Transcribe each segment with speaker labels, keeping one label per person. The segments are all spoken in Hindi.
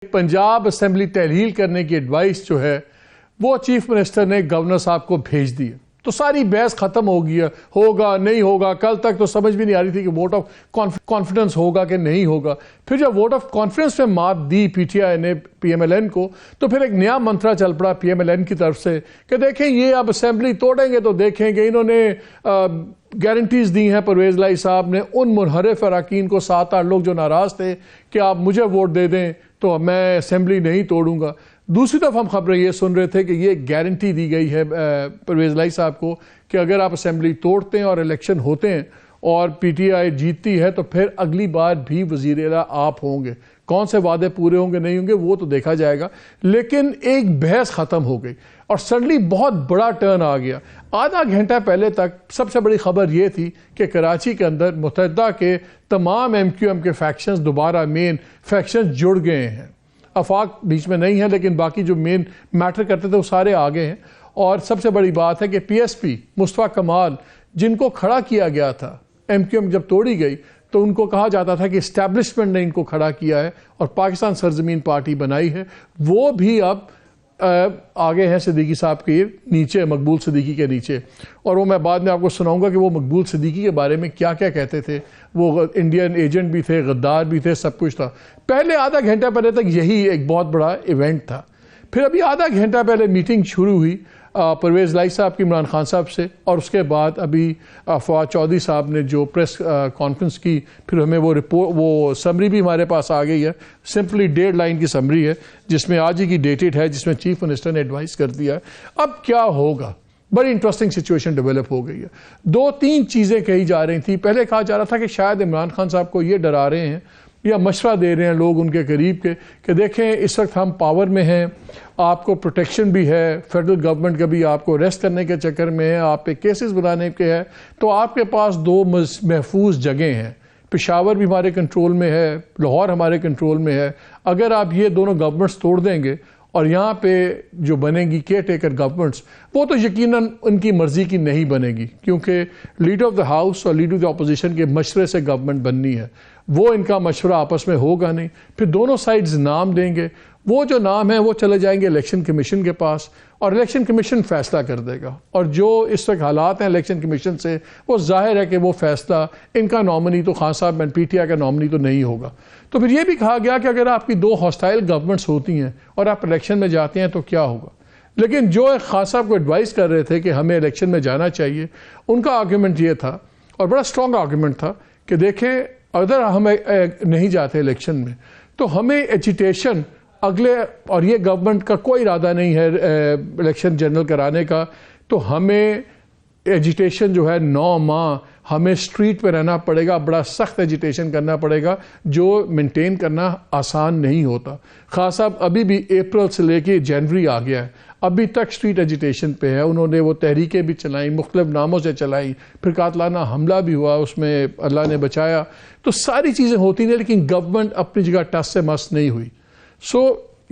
Speaker 1: पंजाब असेंबली तहलील करने की एडवाइस जो है वो चीफ मिनिस्टर ने गवर्नर साहब को भेज दी। तो सारी बहस खत्म हो गई है, होगा नहीं होगा। कल तक तो समझ भी नहीं आ रही थी कि वोट ऑफ कॉन्फिडेंस होगा कि नहीं होगा। फिर जब वोट ऑफ कॉन्फिडेंस में मात दी पीटीआई ने पीएमएलएन को, तो फिर एक नया मंत्रा चल पड़ा पीएमएलएन की तरफ से कि देखें ये अब असेंबली तोड़ेंगे तो देखेंगे। इन्होंने गारंटीज दी हैं परवेज लाई साहब ने उन मुनहरिफ अरकान को, 7-8 लोग जो नाराज थे कि आप मुझे वोट दे दें तो मैं असेंबली नहीं तोड़ूंगा। दूसरी तरफ हम खबरें ये सुन रहे थे कि ये गारंटी दी गई है परवेज लाई साहब को कि अगर आप असेंबली तोड़ते हैं और इलेक्शन होते हैं और पीटीआई जीतती है तो फिर अगली बार भी वज़ीर-ए-आला आप होंगे। कौन से वादे पूरे होंगे नहीं होंगे वो तो देखा जाएगा, लेकिन एक बहस ख़त्म हो गई और सडनली बहुत बड़ा टर्न आ गया। आधा घंटा पहले तक सबसे बड़ी खबर ये थी कि कराची के अंदर मुत्तहिदा के तमाम एमक्यूएम के फैक्शंस दोबारा मेन फैक्शंस जुड़ गए हैं। अफाक बीच में नहीं है, लेकिन बाकी जो मेन मैटर करते थे वो सारे आ गए हैं। और सबसे बड़ी बात है कि पीएसपी मुस्तफा कमाल जिनको खड़ा किया गया था, एमक्यूएम जब तोड़ी गई तो उनको कहा जाता था कि इस्टेब्लिशमेंट ने इनको खड़ा किया है और पाकिस्तान सरजमीन पार्टी बनाई है, वो भी अब आगे हैं सिद्दीकी साहब के नीचे, मकबूल सिद्दीकी के नीचे। और वो मैं बाद में आपको सुनाऊंगा कि वो मकबूल सिद्दीकी के बारे में क्या क्या कहते थे। वो इंडियन एजेंट भी थे, गद्दार भी थे, सब कुछ था। पहले आधा घंटा पहले तक यही एक बहुत बड़ा इवेंट था। फिर अभी आधा घंटा पहले मीटिंग शुरू हुई परवेज लाई साहब की इमरान खान साहब से, और उसके बाद अभी फवाद चौधरी साहब ने जो प्रेस कॉन्फ्रेंस की, फिर हमें वो रिपोर्ट, वो समरी भी हमारे पास आ गई है। सिंपली 1.5 लाइन की समरी है जिसमें आज ही की डेटेड है, जिसमें चीफ मिनिस्टर ने एडवाइस कर दिया है। अब क्या होगा, बड़ी इंटरेस्टिंग सिचुएशन डेवलप हो गई है। 2-3 चीज़ें कही जा रही थी। पहले कहा जा रहा था कि शायद इमरान खान साहब को ये डरा रहे हैं या मशवरा दे रहे हैं लोग उनके करीब के कि देखें इस वक्त हम पावर में हैं, आपको प्रोटेक्शन भी है, फेडरल गवर्नमेंट का भी आपको अरेस्ट करने के चक्कर में है, आप पे केसेस बनाने के हैं, तो आपके पास 2 महफूज जगह हैं। पेशावर भी हमारे कंट्रोल में है, लाहौर हमारे कंट्रोल में है। अगर आप ये दोनों गवर्नमेंट्स तोड़ देंगे और यहाँ पे जो बनेगी केयर टेकर गवर्नमेंट्स, वो तो यकीनन उनकी मर्जी की नहीं बनेगी, क्योंकि लीडर ऑफ द हाउस और लीडर ऑफ द अपोजिशन के मशवरे से गवर्नमेंट बननी है। वो इनका मशवरा आपस में होगा नहीं। फिर दोनों साइड्स नाम देंगे, वो जो नाम है वो चले जाएंगे इलेक्शन कमीशन के पास और इलेक्शन कमीशन फैसला कर देगा। और जो इस वक्त हालात हैं इलेक्शन कमीशन से, वो जाहिर है कि वो फैसला इनका नॉमिनी तो खान साहब एंड पीटीआई का नॉमिनी तो नहीं होगा। तो फिर ये भी कहा गया कि अगर आपकी 2 हॉस्टाइल गवर्नमेंट्स होती हैं और आप इलेक्शन में जाते हैं तो क्या होगा। लेकिन जो खान साहब को एडवाइस कर रहे थे कि हमें इलेक्शन में जाना चाहिए, उनका आर्ग्यूमेंट ये था और बड़ा स्ट्रॉन्ग आर्ग्यूमेंट था कि देखें अगर हम नहीं जाते इलेक्शन में तो हमें एजिटेशन अगले, और ये गवर्नमेंट का कोई इरादा नहीं है इलेक्शन जनरल कराने का, तो हमें एजिटेशन जो है 9 माह हमें स्ट्रीट पे रहना पड़ेगा, बड़ा सख्त एजिटेशन करना पड़ेगा जो मेंटेन करना आसान नहीं होता। खास साहब अभी भी अप्रैल से लेके जनवरी आ गया है, अभी तक स्ट्रीट एजिटेशन पे है। उन्होंने वो तहरीकें भी चलाई, मुख्तलिफ नामों से चलाई, फिर कातलाना हमला भी हुआ, उसमें अल्लाह ने बचाया। तो सारी चीज़ें होती नहीं, लेकिन गवर्नमेंट अपनी जगह टस से मस नहीं हुई। सो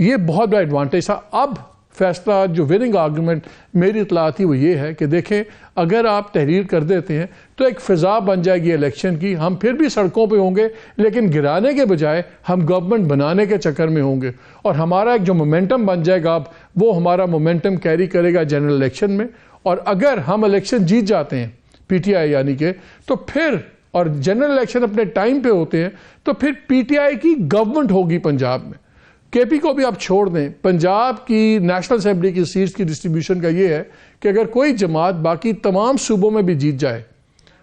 Speaker 1: ये बहुत बड़ा एडवांटेज था। अब फैसला जो विनिंग आर्गूमेंट मेरी इतला थी वो ये है कि देखें अगर आप तहरीर कर देते हैं तो एक फ़िज़ा बन जाएगी इलेक्शन की। हम फिर भी सड़कों पे होंगे, लेकिन गिराने के बजाय हम गवर्नमेंट बनाने के चक्कर में होंगे, और हमारा एक जो मोमेंटम बन जाएगा अब, वो हमारा मोमेंटम कैरी करेगा जनरल इलेक्शन में। और अगर हम इलेक्शन जीत जाते हैं पीटीआई यानी कि, तो फिर, और जनरल इलेक्शन अपने टाइम पे होते हैं, तो फिर पीटीआई की गवर्नमेंट होगी पंजाब में। केपी को भी आप छोड़ दें, पंजाब की नेशनल असेंबली की सीट्स की डिस्ट्रीब्यूशन का ये है कि अगर कोई जमात बाकी तमाम सूबों में भी जीत जाए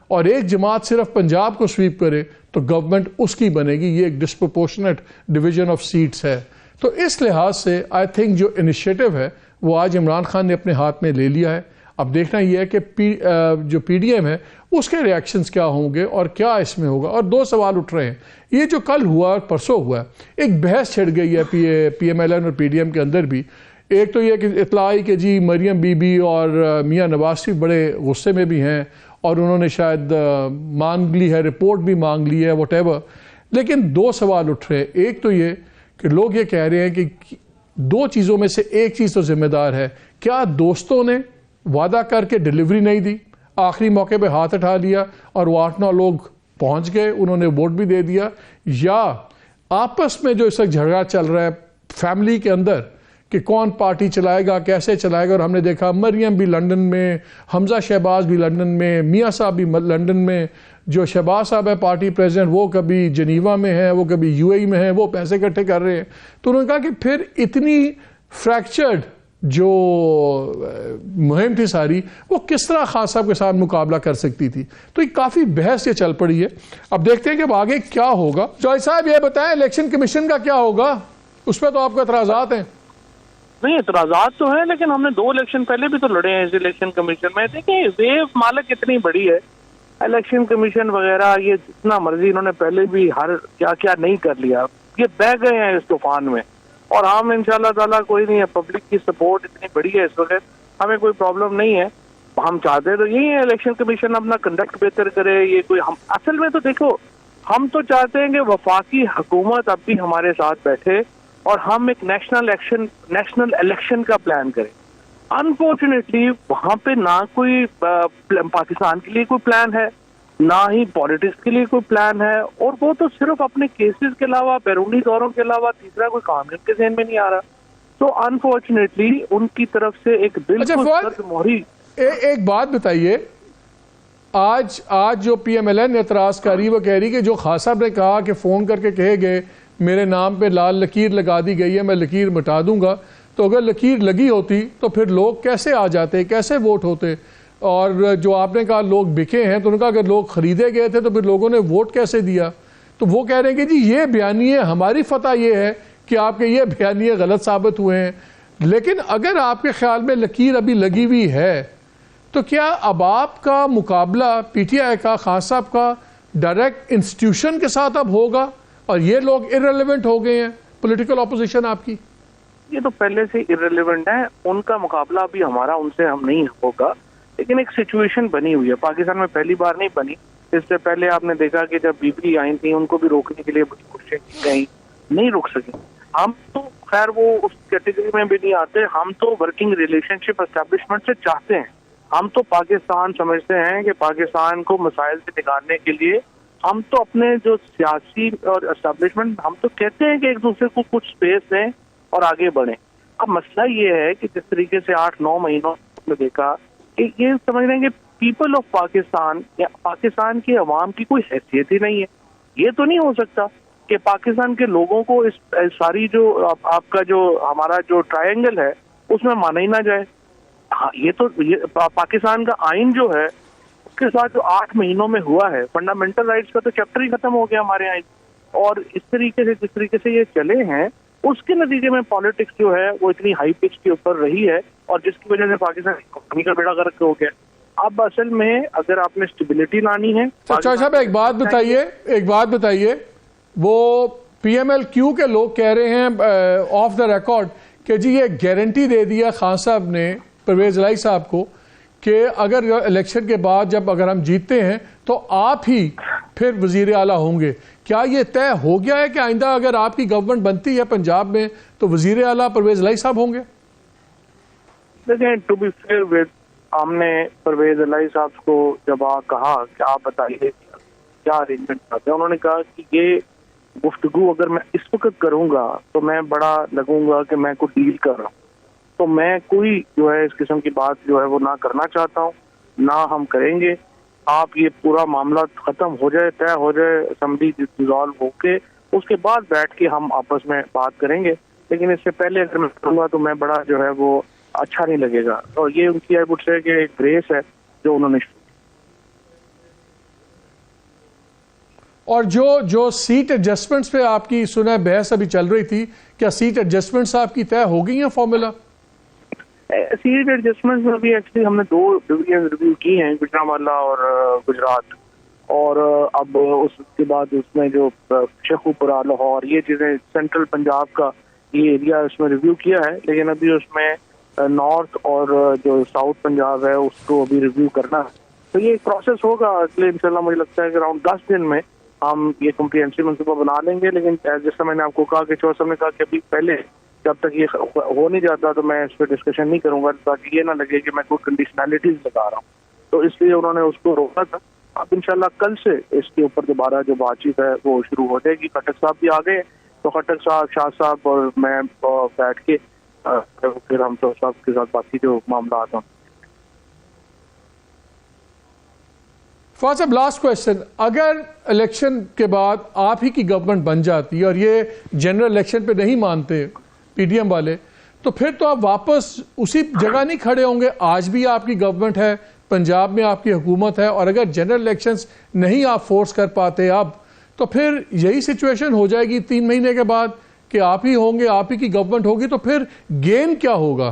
Speaker 1: और एक जमात सिर्फ पंजाब को स्वीप करे तो गवर्नमेंट उसकी बनेगी। ये एक डिस्प्रोपोर्शनेट डिवीजन ऑफ सीट्स है। तो इस लिहाज से आई थिंक जो इनिशिएटिव है वो आज इमरान खान ने अपने हाथ में ले लिया है। अब देखना यह है कि जो पीडीएम है उसके रिएक्शंस क्या होंगे और क्या इसमें होगा। और 2 सवाल उठ रहे हैं, ये जो कल हुआ और परसों हुआ, एक बहस छिड़ गई है पीएमएलएन और पीडीएम के अंदर भी। एक तो ये कि इतला आई कि जी मरियम बीबी और मियां नवाज शरीफ बड़े गुस्से में भी हैं और उन्होंने शायद मांग ली है, रिपोर्ट भी मांग ली है, वॉटेवर। लेकिन 2 सवाल उठ रहे हैं। एक तो ये कि लोग ये कह रहे हैं कि 2 चीज़ों में से एक चीज़ तो जिम्मेदार है, क्या दोस्तों ने वादा करके डिलीवरी नहीं दी, आखिरी मौके पे हाथ उठा लिया और वो 8-9 लोग पहुंच गए, उन्होंने वोट भी दे दिया, या आपस में जो इस वक्त झगड़ा चल रहा है फैमिली के अंदर कि कौन पार्टी चलाएगा, कैसे चलाएगा। और हमने देखा मरियम भी लंदन में, हमजा शहबाज भी लंदन में, मियाँ साहब भी लंदन में, जो शहबाज साहब है पार्टी प्रेसिडेंट वो कभी जनीवा में है, वो कभी यूएई में है, वो पैसे इकट्ठे कर रहे हैं। तो उन्होंने कहा कि फिर इतनी फ्रैक्चर्ड जो मुहिम थी सारी, वो किस तरह खान साहब के साथ मुकाबला कर सकती थी। तो ये काफ़ी बहस ये चल पड़ी है। अब देखते हैं कि अब आगे क्या होगा। जॉय साहब ये बताएं, इलेक्शन कमीशन का क्या होगा? उस पर तो आपको एतराज़ात हैं।
Speaker 2: नहीं, एतराज़ात तो है, लेकिन हमने 2 इलेक्शन पहले भी तो लड़े हैं इस इलेक्शन कमीशन में। देखिए वेव मालक इतनी बड़ी है, इलेक्शन कमीशन वगैरह ये जितना मर्जी इन्होंने पहले भी हर क्या क्या नहीं कर लिया, ये बह गए हैं इस तूफान में। और हम इंशाल्लाह ताला कोई नहीं है, पब्लिक की सपोर्ट इतनी बड़ी है इस वक्त, हमें कोई प्रॉब्लम नहीं है। हम चाहते तो यही है इलेक्शन कमीशन अपना कंडक्ट बेहतर करे। ये कोई हम असल में तो देखो, हम तो चाहते हैं कि वफाकी हुकूमत अब भी हमारे साथ बैठे और हम एक नेशनल इलेक्शन का प्लान करें। अनफॉर्चुनेटली वहां पे ना कोई पाकिस्तान के लिए कोई प्लान है, ना ही पॉलिटिक्स के लिए कोई प्लान है, और वो तो सिर्फ अपने केसेस के अलावा, बैरूनी दौरों के अलावा तीसरा कोई काम उनके ज़हन में नहीं आ रहा। तो अनफॉर्चुनेटली उनकी तरफ से एक बिल्कुल मोहरी।
Speaker 1: एक बात बताइए, आज जो PMLN एतराज करी, वो कह रही कि जो खान साहब ने कहा कि फ़ोन करके कहे गए मेरे नाम पे लाल लकीर लगा दी गई है, मैं लकीर मिटा दूंगा, तो अगर लकीर लगी होती तो फिर लोग कैसे आ जाते, कैसे वोट होते? और जो आपने कहा लोग बिके हैं, तो उन्होंने कहा अगर लोग खरीदे गए थे तो फिर लोगों ने वोट कैसे दिया? तो वो कह रहे हैं कि जी ये बयानिए, हमारी फतह ये है कि आपके ये बयानिए गलत साबित हुए हैं। लेकिन अगर आपके ख्याल में लकीर अभी लगी हुई है, तो क्या अब आपका मुकाबला PTI का, खान साहब का डायरेक्ट इंस्टीट्यूशन के साथ अब होगा और ये लोग इररिलेवेंट हो गए हैं, पॉलिटिकल ऑपोजिशन आपकी?
Speaker 2: ये तो पहले से इररिलेवेंट है, उनका मुकाबला अभी हमारा उनसे हम नहीं होगा। लेकिन एक सिचुएशन बनी हुई है, पाकिस्तान में पहली बार नहीं बनी। इससे पहले आपने देखा कि जब बीबी आई थी, उनको भी रोकने के लिए बड़ी कोशिशें की गई, नहीं रुक सकी। हम तो खैर वो उस कैटेगरी में भी नहीं आते, हम तो वर्किंग रिलेशनशिप एस्टेब्लिशमेंट से चाहते हैं। हम तो पाकिस्तान समझते हैं कि पाकिस्तान को मसाइल से निकालने के लिए हम तो अपने जो सियासी और एस्टेब्लिशमेंट, हम तो कहते हैं कि एक दूसरे को कुछ स्पेस दें और आगे बढ़ें। अब मसला ये है कि जिस तरीके से 8-9 महीनों में देखा कि ये समझ रहे हैं कि पीपल ऑफ पाकिस्तान या पाकिस्तान की अवाम की कोई हैसियत ही नहीं है। ये तो नहीं हो सकता कि पाकिस्तान के लोगों को इस सारी जो आपका जो हमारा जो ट्रायंगल है उसमें माना ही ना जाए। हाँ, ये तो पाकिस्तान का आइन जो है उसके साथ जो 8 महीनों में हुआ है, फंडामेंटल राइट्स का तो चैप्टर ही खत्म हो गया हमारे आइन। और इस तरीके से जिस तरीके से ये चले हैं, उसके नतीजे में पॉलिटिक्स जो है वो इतनी हाई पिच के ऊपर रही है और जिसकी वजह से पाकिस्तान इकोनॉमी का बेड़ा गर्क हो गया। अब असल में अगर आपने स्टेबिलिटी लानी है।
Speaker 1: अच्छा साहब, एक बात बताइए, वो PMLQ के लोग कह रहे हैं ऑफ द रिकॉर्ड कि जी ये गारंटी दे दिया खान साहब ने परवेज इलाही साहब को कि अगर इलेक्शन के बाद जब अगर हम जीतते हैं तो आप ही फिर वजीर आला होंगे। क्या ये तय हो गया है कि आइंदा अगर आपकी गवर्नमेंट बनती है पंजाब में तो वजीर आला परवेज इलाही साहब होंगे?
Speaker 2: देखिए, टू बी फेयर विद, हमने परवेज इलाही साहब को जब कहा कि आप बताइए क्या अरेंजमेंट चाहते हैं, उन्होंने कहा कि ये गुफ्तगू अगर मैं इस वक्त करूंगा तो मैं बड़ा लगूंगा कि मैं कोई डील कर रहा हूँ, तो मैं कोई जो है इस किस्म की बात जो है वो ना करना चाहता हूँ, ना हम करेंगे। आप ये पूरा मामला खत्म हो जाए, तय हो जाए, असेंबली डिसॉल्व होके उसके बाद बैठ के हम आपस में बात करेंगे। लेकिन इससे पहले अगर मैं करूँगा तो मैं बड़ा जो है वो अच्छा नहीं लगेगा। और ये उनकी आई वुड से कि एक ग्रेस है जो उन्होंने।
Speaker 1: और जो सीट एडजस्टमेंट्स पे आपकी सुना बहस अभी चल रही थी, क्या सीट एडजस्टमेंट्स आपकी तय हो गई हैं फॉर्मूला?
Speaker 2: सीट एडजस्टमेंट्स में भी एक्चुअली हमने 2 डिवीजन रिव्यू की हैं, गुजरांवाला और गुजरात। और अब उसके बाद उसमें जो शेखुपुरा, लाहौर, ये चीज़ें सेंट्रल पंजाब का ये एरिया उसमें रिव्यू किया है। लेकिन अभी उसमें नॉर्थ और जो साउथ पंजाब है उसको अभी रिव्यू करना है। तो ये एक प्रोसेस होगा, इसलिए इंशाल्लाह मुझे लगता है कि अराउंड 10 दिन में हम ये कॉम्प्रिहेंसिव मनसूबा बना लेंगे। लेकिन जैसा मैंने आपको कहा कि चौधरी साहब ने कहा कि अभी पहले जब तक ये हो नहीं जाता तो मैं इस पर डिस्कशन नहीं करूंगा, ताकि ये ना लगे कि मैं कोई कंडीशनैलिटीज लगा रहा हूँ। तो इसलिए उन्होंने उसको रोका था। अब इंशाल्लाह कल से इसके ऊपर दोबारा जो बातचीत है वो शुरू हो जाएगी। खट्टर साहब भी आ गए तो खट्टर साहब, शाह साहब और मैं बैठ के फिर हम तो साहब के साथ बाकी जो मामला आता।
Speaker 1: फवाद साहब, लास्ट क्वेश्चन, अगर इलेक्शन के बाद आप ही की गवर्नमेंट बन जाती है और ये जनरल इलेक्शन पे नहीं मानते पीडीएम वाले, तो फिर तो आप वापस उसी जगह नहीं खड़े होंगे। आज भी आपकी गवर्नमेंट है, पंजाब में आपकी हुकूमत है, और अगर जनरल इलेक्शंस नहीं आप फोर्स कर पाते अब, तो फिर यही सिचुएशन हो जाएगी 3 महीने के बाद कि आप ही होंगे, आप ही की गवर्नमेंट होगी, तो फिर गेम क्या होगा?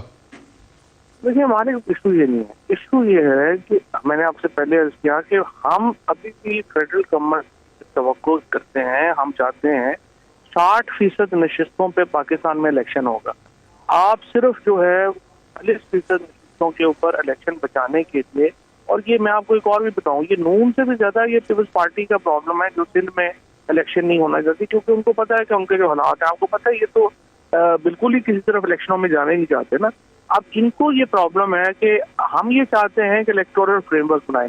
Speaker 2: देखिए, हमारे इशू ये नहीं है। इशू ये है कि मैंने आपसे पहले अर्ज किया कि हम अभी भी फेडरल गवर्नमेंट तवक्को करते हैं, हम चाहते हैं 60% नशिस्तों पे पाकिस्तान में इलेक्शन होगा। आप सिर्फ जो है 40% नशिस्तों के ऊपर इलेक्शन बचाने के लिए, और ये मैं आपको एक और भी बताऊं, ये नून से भी ज्यादा ये पीपल्स पार्टी का प्रॉब्लम है जो सिंध में इलेक्शन नहीं होना चाहती, क्योंकि उनको पता है कि उनके जो हालात है, आपको पता है ये तो बिल्कुल ही किसी तरफ इलेक्शनों में जाने नहीं चाहते ना। अब इनको ये प्रॉब्लम है कि हम ये चाहते हैं कि इलेक्टोरल फ्रेमवर्क बनाए।